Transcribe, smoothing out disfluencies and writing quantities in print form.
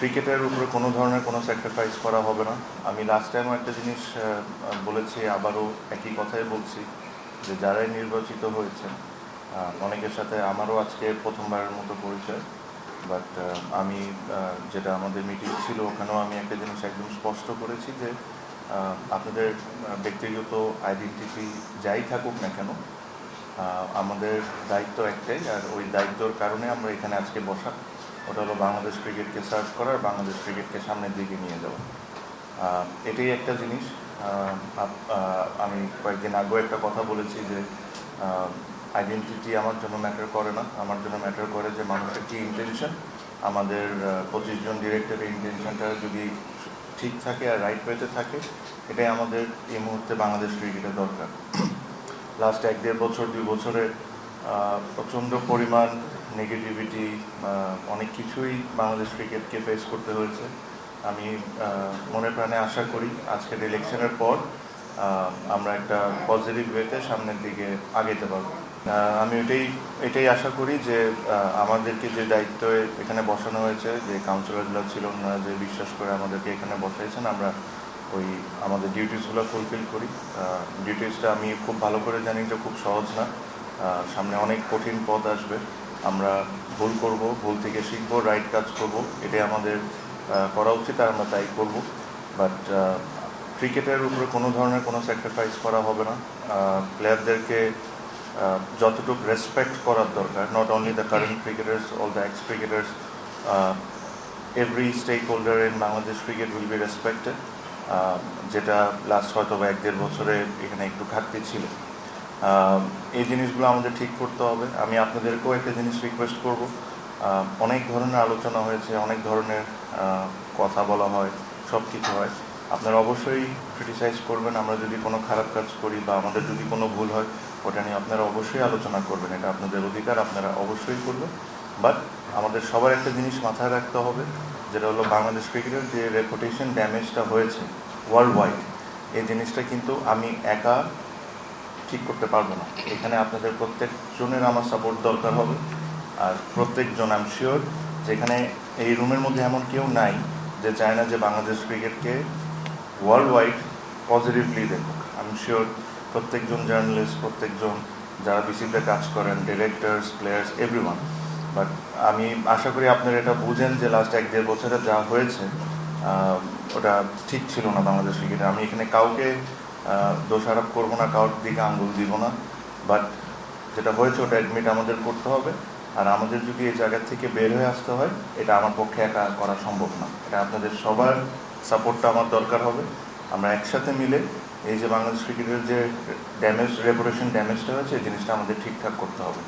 ক্রিকেটের উপরে কোনো ধরনের কোনো স্যাক্রিফাইস করা হবে না। আমি লাস্ট টাইমও একটা জিনিস বলেছি, আবারও একই কথাই বলছি যে যারাই নির্বাচিত হয়েছে অনেকের সাথে আমারও আজকে প্রথমবারের মতো পরিচয়। বাট আমি যেটা আমাদের মিটিং ছিল ওখানেও আমি একটা জিনিস একদম স্পষ্ট করেছি যে আপনাদের ব্যক্তিগত আইডেন্টিটি যাই থাকুক না কেন, আমাদের দায়িত্ব একটাই, আর ওই দায়িত্বর কারণে আমরা এখানে আজকে বসা। ওটা হলো বাংলাদেশ ক্রিকেটকে সার্ভ করার, বাংলাদেশ ক্রিকেটকে সামনের দিকে নিয়ে যাওয়া। এটাই একটা জিনিস। আমি কয়েকদিন আগেও একটা কথা বলেছি যে আইডেন্টিটি আমার জন্য ম্যাটার করে না, আমার জন্য ম্যাটার করে যে মানুষের কী ইন্টেনশন। আমাদের 25 জন ডিরেক্টরের ইন্টেনশনটা যদি ঠিক থাকে আর রাইট ওয়েতে থাকে, এটাই আমাদের এই মুহূর্তে বাংলাদেশ ক্রিকেটের দরকার। লাস্ট 1-1.5 বছর 2 বছরে প্রচণ্ড পরিমাণ নেগেটিভিটি, অনেক কিছুই বাংলাদেশ ক্রিকেটকে ফেস করতে হয়েছে। আমি মনে প্রাণে আশা করি আজকের ইলেকশনের পর আমরা একটা পজিটিভ ওয়েতে সামনের দিকে আগাইতে পারব। আমি এটাই আশা করি যে আমাদেরকে যে দায়িত্বে এখানে বসানো হয়েছে, যে কাউন্সিলরগুলো ছিল ওনারা যে বিশ্বাস করে আমাদেরকে এখানে বসাইছেন, আমরা ওই আমাদের ডিউটিসগুলো ফুলফিল করি। ডিউটিসটা আমি খুব ভালো করে জানি যে খুব সহজ না, সামনে অনেক কঠিন পথ আসবে। আমরা ভুল করব, ভুল থেকে শিখবো, রাইট কাজ করব, এটাই আমাদের করা উচিত, আর আমরা তাই করব। বাট ক্রিকেটের উপরে কোনো ধরনের কোনো স্যাক্রিফাইস করা হবে না। প্লেয়ারদেরকে যতটুকু রেসপেক্ট করার দরকার, not only the current cricketers, all the ex cricketers, every stakeholder in Bangladesh cricket will be respected, যেটা লাস্ট হয়তো 1-1.5 বছরে এখানে একটু ঘাটতি ছিল। এই জিনিসগুলো আমাদের ঠিক করতে হবে। আমি আপনাদেরকেও একটা জিনিস রিকোয়েস্ট করব, অনেক ধরনের আলোচনা হয়েছে, অনেক ধরনের কথা বলা হয়, সব কিছু হয়। আপনারা অবশ্যই ক্রিটিসাইজ করবেন, আমরা যদি কোনো খারাপ কাজ করি বা আমাদের যদি কোনো ভুল হয়, ওটা নিয়ে আপনারা অবশ্যই আলোচনা করবেন, এটা আপনাদের অধিকার, আপনারা অবশ্যই করবেন। বাট আমাদের সবার একটা জিনিস মাথায় রাখতে হবে, যেটা হলো বাংলাদেশ ক্রিকেটের যে রেপুটেশন ড্যামেজটা হয়েছে ওয়ার্ল্ড ওয়াইড, এই জিনিসটা কিন্তু আমি একা ঠিক করতে পারবো না। এখানে আপনাদের প্রত্যেকজনের আমার সাপোর্ট দরকার হবে। আর প্রত্যেকজন, আই এম শিওর যেখানে এই রুমের মধ্যে এমন কেউ নাই যে চায় না যে বাংলাদেশ ক্রিকেটকে ওয়ার্ল্ড ওয়াইড পজিটিভলি দেখুক। আই এম শিওর প্রত্যেকজন জার্নালিস্ট, প্রত্যেকজন যারা বিসিবিতে কাজ করেন, ডিরেক্টরস, প্লেয়ার্স, এভরিওয়ান। বাট আমি আশা করি আপনারা এটা বুঝেন যে লাস্ট 1-1.5 বছরে যা হয়েছে ওটা ঠিক ছিল না বাংলাদেশ ক্রিকেটে। আমি এখানে কাউকে দোষারোপ করবো না, কারোর দিকে আঙ্গুল দিব না। বাট যেটা হয়েছে ওটা অ্যাডমিট আমাদের করতে হবে। আর আমাদের যদি এই জায়গা থেকে বের হয়ে আসতে হয়, এটা আমার পক্ষে একা করা সম্ভব না। এটা আপনাদের সবার সাপোর্টটা আমার দরকার হবে। আমরা একসাথে মিলে এই যে বাংলাদেশ ক্রিকেটের যে রেপুটেশন ড্যামেজটা হয়েছে, এই জিনিসটা আমাদের ঠিকঠাক করতে হবে।